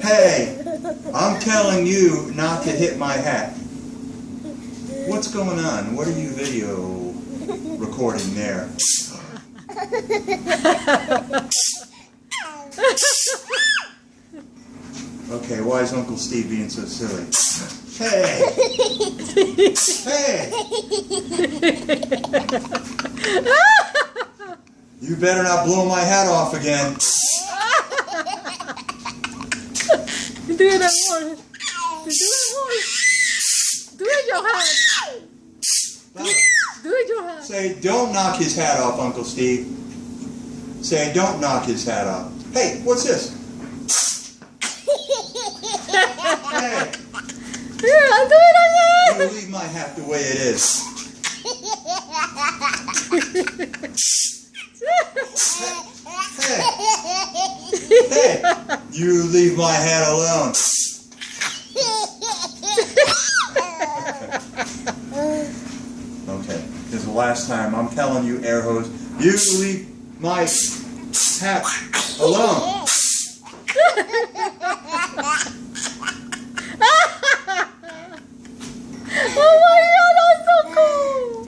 Hey, I'm telling you not to hit my hat. What's going on? What are you video recording there? Okay, why is Uncle Steve being so silly? Hey! Hey! You better not blow my hat off again. Do it more. Do it more. Do it your hat. Do it your hat. Say, don't knock his hat off, Uncle Steve. Say, don't knock his hat off. Hey, what's this? Hey. Yeah, do it again. You leave my hat the way it is. Hey. Hey. You leave my hat alone. Okay, this is the last time. I'm telling you, air hose, you leave my hat alone.